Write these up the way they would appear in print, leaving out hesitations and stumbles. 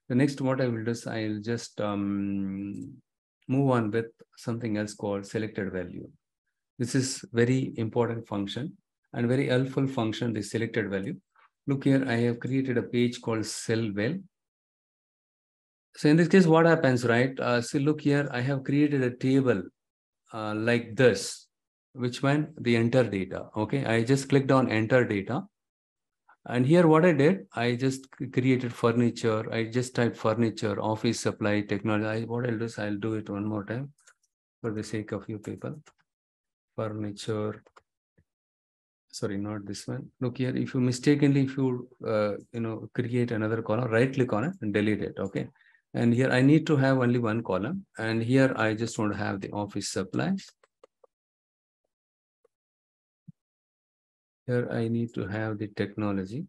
The next what I will do is I'll just move on with something else called selected value. This is very important function and very helpful function, the selected value. Look here, I have created a page called cell well. So in this case, what happens, right? So look here, I have created a table like this, which meant the enter data. Okay, I just clicked on enter data. And here what I did, I just created furniture. I just typed furniture, office supply, technology. What I'll do is I'll do it one more time for the sake of you people. Furniture. Sorry, not this one. Look here, if you mistakenly, if you, create another column, right click on it and delete it. Okay. And here I need to have only one column. And here I just want to have the office supplies. Here I need to have the technology.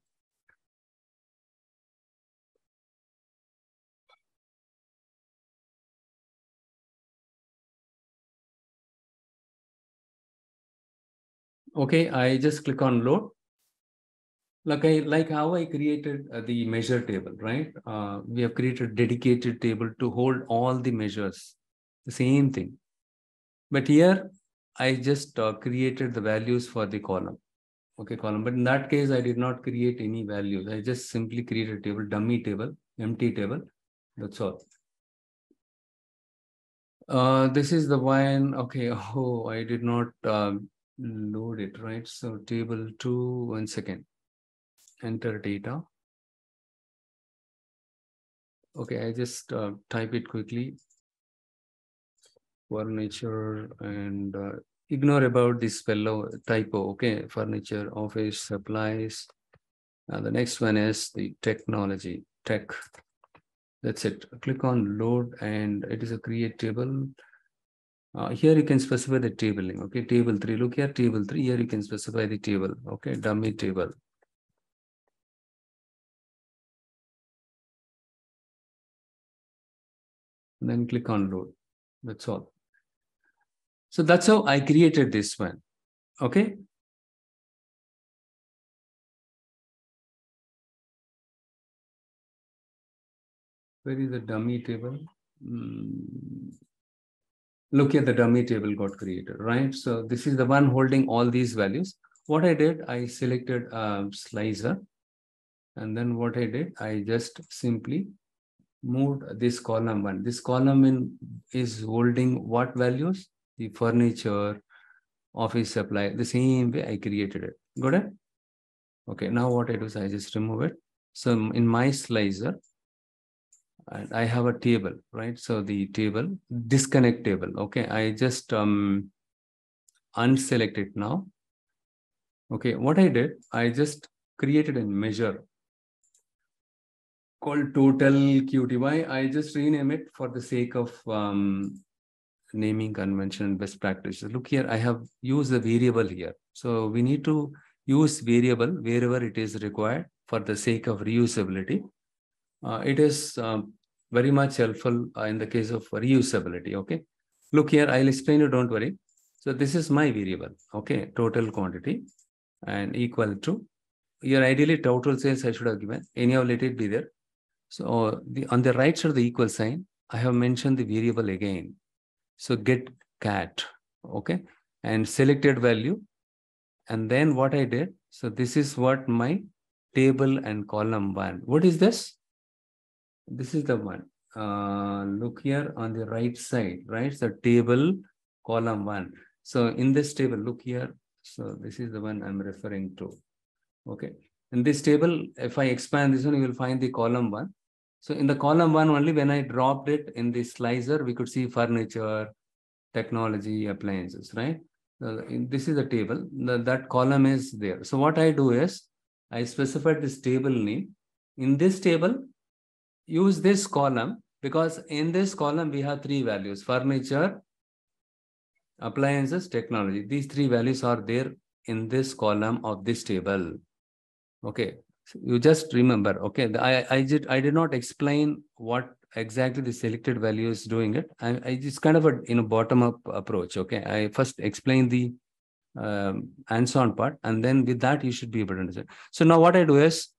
Okay, I just click on load. Like how I created the measure table, right? We have created dedicated table to hold all the measures, the same thing. But here I just created the values for the column. Okay, column. But in that case, I did not create any values. I just simply created a table, dummy table, empty table. That's all. This is the one. Okay. Oh, I did not load it, right? So table 2, 1 second. Enter data. Okay, I just type it quickly. Furniture and ignore about this typo. Okay, furniture, office supplies. The next one is the technology, tech. That's it. Click on load and it is a create table. Here you can specify the table name. Okay, table 3. Look here, table 3. Here you can specify the table. Okay, dummy table. And then click on load. That's all. So that's how I created this one. Okay. Where is the dummy table? Look at the dummy table got created, right? So this is the one holding all these values. What I did, I selected a slicer. And then what I did, I just simply moved this column 1. This column is holding what values? The furniture, office supply. The same way I created it. Got it? Okay, now what I do is I just remove it. So in my slicer, and I have a table, right? So the table, disconnect table. Okay, I just unselect it now. Okay, what I did, I just created a measure called total QTY. I just rename it for the sake of naming convention and best practices. Look here, I have used the variable here. So we need to use variable wherever it is required for the sake of reusability. It is very much helpful in the case of reusability. Okay, look here, I'll explain you, don't worry. So this is my variable. Okay, total quantity and equal to, here ideally total sales I should have given, anyhow let it be there. So on the right side of the equal sign, I have mentioned the variable again. So get cat, okay, and selected value. And then what I did, so this is what my table and column 1. What is this? This is the one. Look here on the right side, right? So table column 1. So in this table, look here. So this is the one I'm referring to. Okay. In this table, if I expand this one, you will find the column 1. So in the column 1 only, when I dropped it in the slicer, we could see furniture, technology, appliances, right? This is the table. That column is there. So what I do is, I specified this table name. In this table, use this column, because in this column, we have 3 values: furniture, appliances, technology. These 3 values are there in this column of this table. Okay, so you just remember. Okay, I did not explain what exactly the selected value is doing it. I just kind of a bottom up approach. Okay, I first explain the hands-on part, and then with that you should be able to understand. So now what I do is,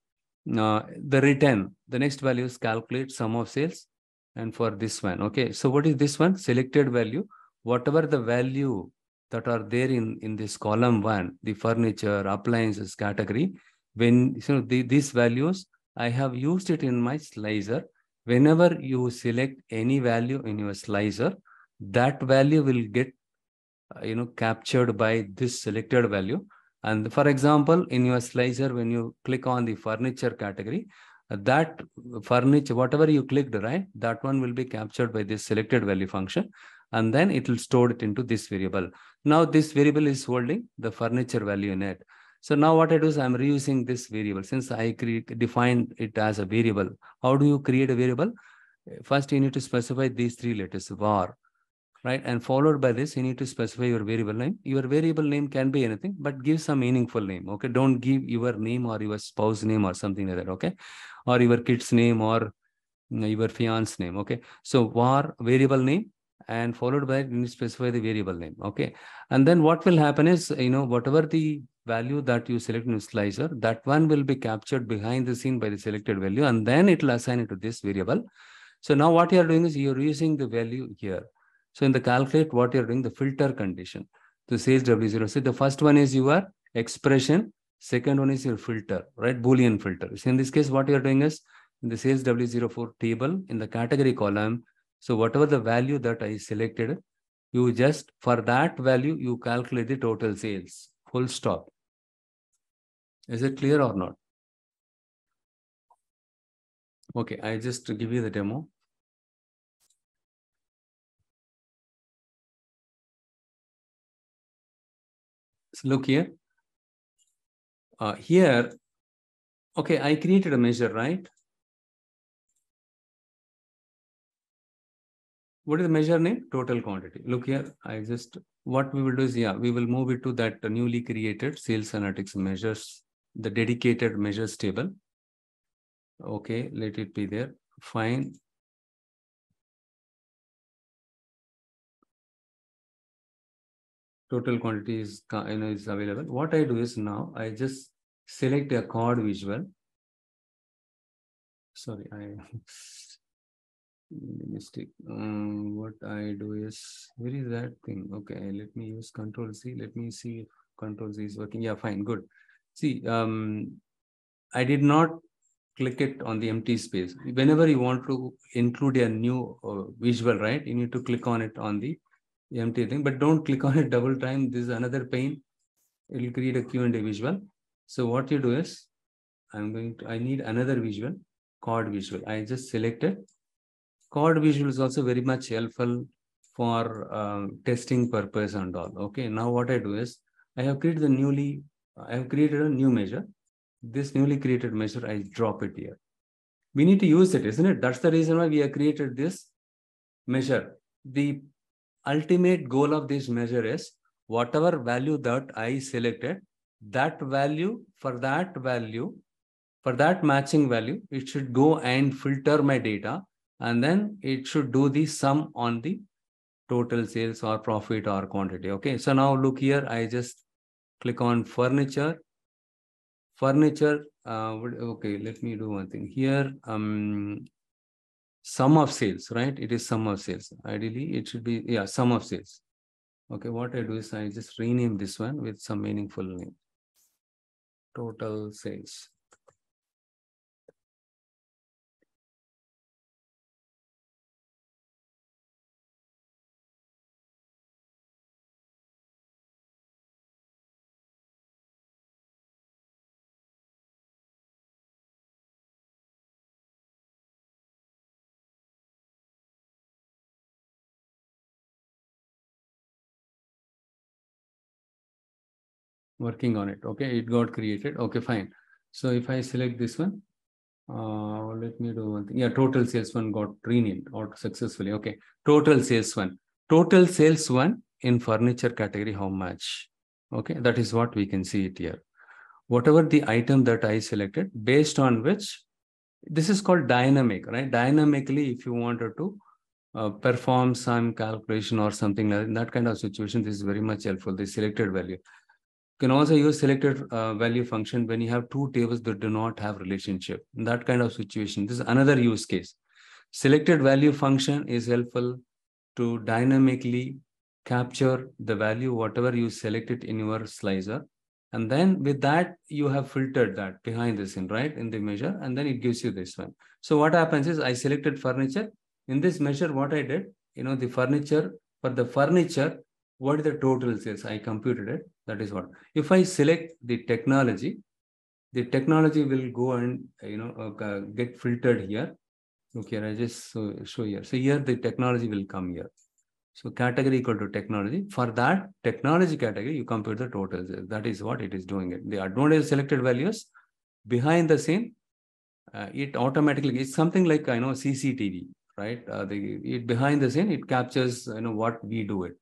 the return, the next value is calculate sum of sales. And for this one, okay, so what is this one? Selected value. Whatever the value that are there in this column one, the furniture, appliances category, when these values, I have used it in my slicer. Whenever you select any value in your slicer, that value will get captured by this selected value. And for example, in your slicer, when you click on the furniture category, that furniture, whatever you clicked, right, that one will be captured by this selected value function. And then it will store it into this variable. Now this variable is holding the furniture value in it. So now what I do is I'm reusing this variable since I defined it as a variable. How do you create a variable? First, you need to specify these three letters, var, right? And followed by this, you need to specify your variable name. Your variable name can be anything, but give some meaningful name, okay? Don't give your name or your spouse name or something like that, okay? Or your kid's name or your fiance name, okay? So var variable name, and followed by you need to specify the variable name, okay? And then what will happen is, whatever the value that you select in the slicer, that one will be captured behind the scene by the selected value, and then it will assign it to this variable. So now what you are doing is you're using the value here. So in the calculate, what you're doing, the filter condition, the sales W0. So the first one is your expression, second one is your filter, right? Boolean filter. So in this case, what you're doing is in the sales W04 table in the category column. So whatever the value that I selected, you just, for that value, you calculate the total sales, full stop. Is it clear or not? Okay, I just give you the demo. So look here. Here, okay, I created a measure, right? What is the measure name? Total quantity. Look here, what we will do is, we will move it to that newly created sales analytics measures, the dedicated measures table. Okay, let it be there. Fine. Total quantity is available. What I do is now I just select a card visual. Sorry, I mistake. What I do is, where is that thing? Okay, let me use Control C. Let me see if Control C is working. Yeah, fine, good. See, I did not click it on the empty space. Whenever you want to include a new visual, right, you need to click on it on the empty thing, but don't click on it double time. This is another pain. It will create a Q&A visual. So what you do is, I need another visual, card visual. I just selected. Card visual is also very much helpful for testing purpose and all. Okay, now what I do is, I have created a new measure. This newly created measure, I drop it here. We need to use it, isn't it? That's the reason why we have created this measure. The ultimate goal of this measure is, whatever value that I selected, that value, for that matching value, it should go and filter my data, and then it should do the sum on the total sales or profit or quantity. Okay, so now look here, I just click on furniture. Okay, let me do one thing here. Sum of sales, right? It is sum of sales. Ideally, it should be, sum of sales. Okay, what I do is I just rename this one with some meaningful name. Total sales. Working on it. Okay, it got created. Okay, fine. So if I select this one, let me do one thing. Yeah, total sales one got renamed or successfully. Okay, total sales one. Total sales one in furniture category, how much? Okay, that is what we can see it here. Whatever the item that I selected, based on which, this is called dynamic, right? Dynamically, if you wanted to perform some calculation or something like that kind of situation, this is very much helpful, the selected value. can also use selected value function when you have two tables that do not have relationship. In that kind of situation, this is another use case. Selected value function is helpful to dynamically capture the value, whatever you selected in your slicer. And then with that, you have filtered that behind the scene, right, in the measure, and then it gives you this one. So what happens is I selected furniture. In this measure, what I did, the furniture, for the furniture, what is the total sales? I computed it. That is what. If I select the technology will go and, get filtered here. Okay, I just show here. So here the technology will come here. So category equal to technology. For that technology category, you compute the totals. That is what it is doing it. The advantage selected values behind the scene, it automatically, it's something like, CCTV, right? It behind the scene, it captures, what we do it.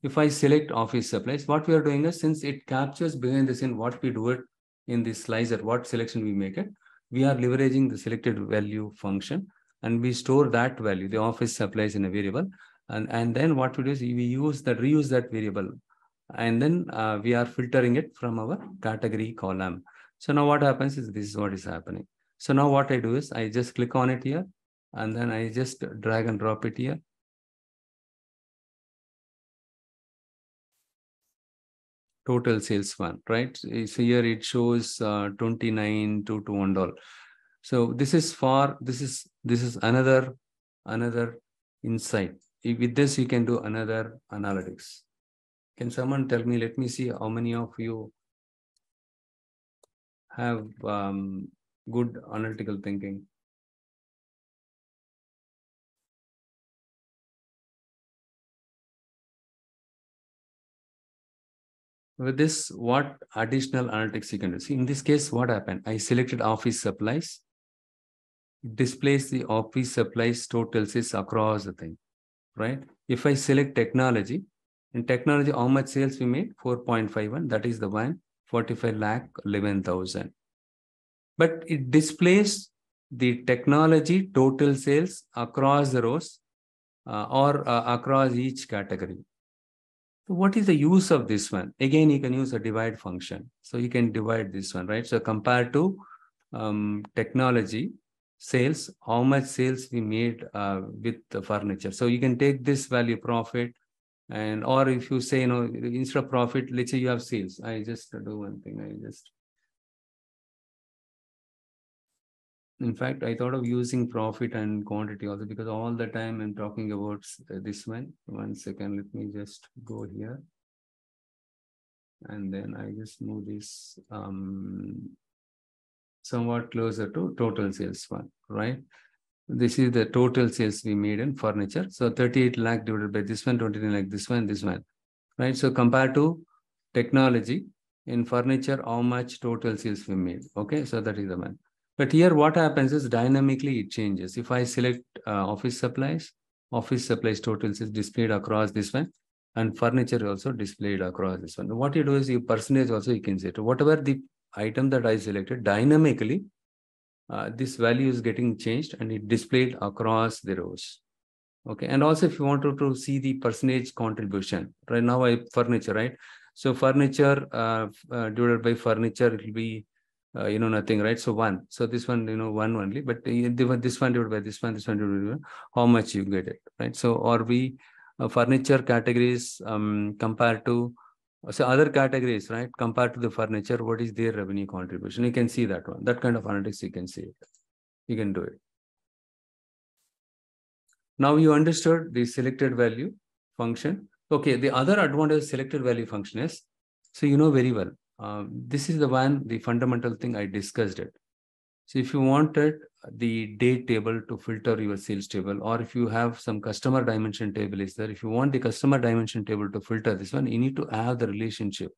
If I select office supplies, what we are doing is, since it captures behind the scene what we do it in this slicer, what selection we make it, we are leveraging the selected value function, and we store that value, the office supplies, in a variable. And then what we do is we reuse that variable. And then we are filtering it from our category column. So now what happens is, this is what is happening. So now what I do is I just click on it here, and then I just drag and drop it here. Total sales one, right? So here it shows 29 to $1. So this is another insight. With this, you can do another analytics. Can someone tell me? Let me see how many of you have good analytical thinking. With this, what additional analytics you can do? See, in this case, what happened? I selected office supplies. It displays the office supplies total sales across the thing, right? If I select technology, in technology, how much sales we made? 4.51. That is the one, 45,11,000. But it displays the technology total sales across the rows or across each category. So what is the use of this one? Again, you can use a divide function. So you can divide this one, right? So compared to technology sales, how much sales we made with the furniture. So you can take this value profit, and or if you say, instead of profit, let's say you have sales. I just do one thing. In fact, I thought of using profit and quantity also, because all the time I'm talking about this one. 1 second, let me just go here. And then I just move this somewhat closer to total sales one, right? This is the total sales we made in furniture. So 38 lakh divided by this one, 29 lakh, this one, right? So compared to technology, in furniture, how much total sales we made. Okay, so that is the one. But here what happens is dynamically it changes. If I select office supplies total is displayed across this one, and furniture also displayed across this one. What you do is you percentage also you can say to whatever the item that I selected, dynamically this value is getting changed and it displayed across the rows. Okay, and also if you wanted to see the percentage contribution, right now furniture, right? So furniture divided by furniture, it will be nothing, right? So 1. So this one, 1 only, but this one divided by this one divided by how much you get it, right? So, or we furniture categories compared to other categories, right? Compared to the furniture, what is their revenue contribution? You can see that one. That kind of analytics you can see it. You can do it. Now you understood the selected value function. Okay, the other advantage of selected value function is, so you know very well, this is the fundamental thing I discussed it. So if you wanted the date table to filter your sales table, or if you have some customer dimension table is there, if you want the customer dimension table to filter this one, you need to have the relationship.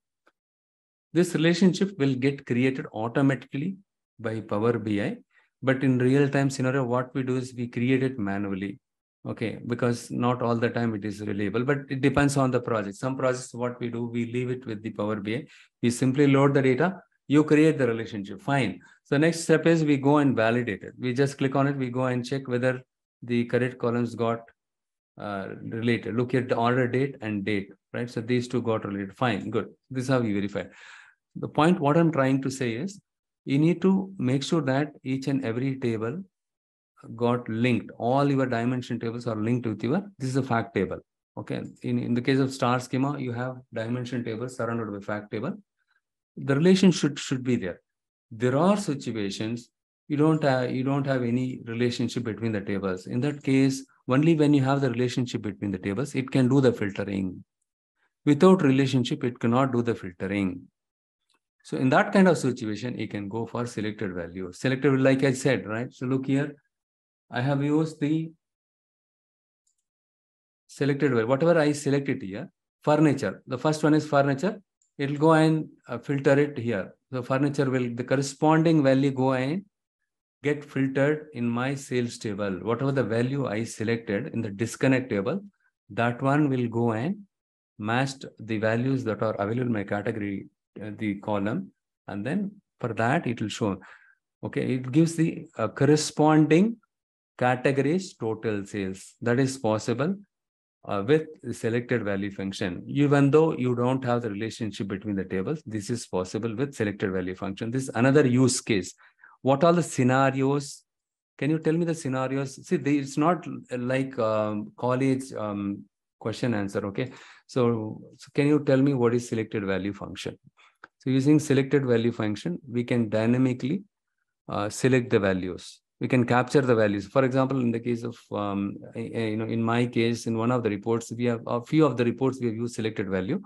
This relationship will get created automatically by Power BI, but in real-time scenario, what we do is we create it manually. Okay, because not all the time it is reliable, but it depends on the project. Some projects, what we do, we leave it with the Power BI. We simply load the data, you create the relationship, fine. So next step is we go and validate it. We just click on it, we go and check whether the correct columns got related. Look at the order date and date, right? So these two got related. Fine, good. This is how we verify. The point what I'm trying to say is you need to make sure that each and every table got linked. All your dimension tables are linked with your, this is a fact table. Okay. In the case of star schema, you have dimension tables surrounded by fact table. The relation should be there. There are situations you don't have any relationship between the tables. In that case, only when you have the relationship between the tables, it can do the filtering. Without relationship, it cannot do the filtering. So in that kind of situation, you can go for selected value. Selected, like I said, right? So look here, I have used the selected value. Whatever I selected here, furniture. The first one is furniture. It will go and filter it here. So furniture will, the corresponding value go and get filtered in my sales table. Whatever the value I selected in the disconnect table, that one will go and match the values that are available in my category, the column. And then for that, it will show. Okay, it gives the corresponding categories total sales. That is possible with the selected value function. Even though you don't have the relationship between the tables, this is possible with selected value function. This is another use case. What are the scenarios? Can you tell me the scenarios? See, it's not like college question answer, okay? So can you tell me what is selected value function? So using selected value function, we can dynamically select the values. We can capture the values. For example, in the case of, in my case, in one of the reports, we have a few of the reports we have used selected value.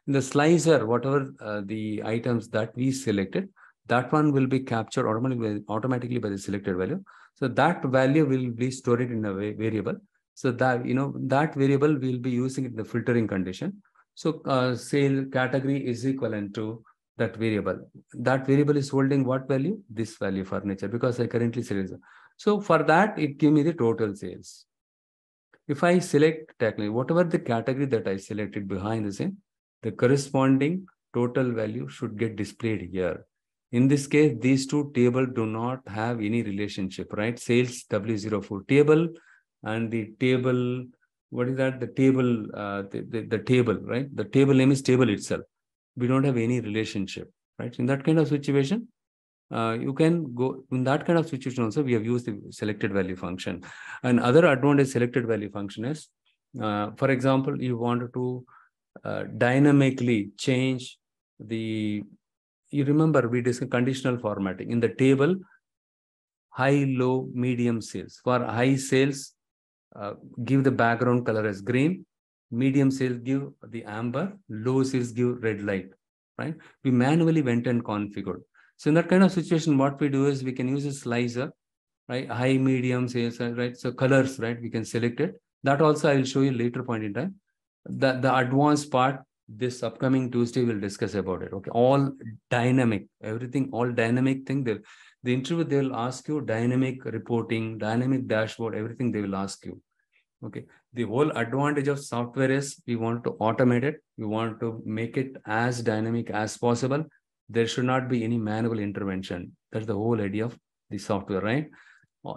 In the slicer, whatever the items that we selected, that one will be captured automatically by the selected value. So that value will be stored in a variable. So that, that variable will be using it in the filtering condition. So sale category is equivalent to that variable. That variable is holding what value? This value, furniture, because I currently select. So for that, it gives me the total sales. If I select technically, whatever the category that I selected behind the scene, the corresponding total value should get displayed here. In this case, these two tables do not have any relationship, right? Sales W04 table and the table, what is that? The table, the table, right? The table name is table itself. We don't have any relationship, right? In that kind of situation, you can go in that kind of situation also, we have used the selected value function. And other advantage selected value function is, for example, you wanted to dynamically change the, you remember we discussed conditional formatting in the table, high, low, medium sales. For high sales, give the background color as green, medium sales give the amber, low sales give red light, right? We manually went and configured. So in that kind of situation, what we do is we can use a slicer, right? High, medium sales, right? So colors, right? We can select it. That also I will show you later point in time. The advanced part, this upcoming Tuesday, we'll discuss about it. Okay, all dynamic, everything, all dynamic thing. The interview, they will ask you dynamic reporting, dynamic dashboard, everything they will ask you. Okay, the whole advantage of software is we want to automate it. We want to make it as dynamic as possible. There should not be any manual intervention. That's the whole idea of the software, right?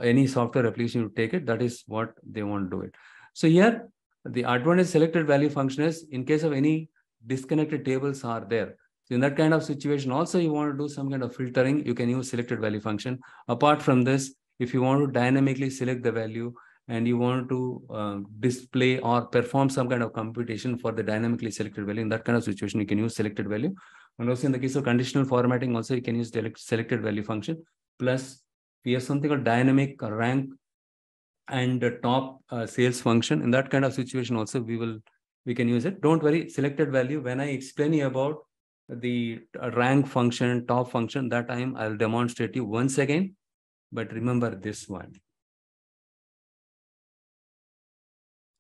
Any software application you take it, that is what they want to do it. So here, the advantage selected value function is in case of any disconnected tables are there. So in that kind of situation, also you want to do some kind of filtering, you can use selected value function. Apart from this, if you want to dynamically select the value and you want to display or perform some kind of computation for the dynamically selected value, in that kind of situation, you can use selected value. And also in the case of conditional formatting, also you can use selected value function. Plus, we have something called dynamic rank and the top sales function. In that kind of situation also, we can use it. Don't worry, selected value, when I explain you about the rank function, top function, that time I'll demonstrate you once again. But remember this one.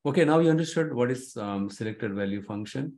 Okay, now you understood what is selected value function.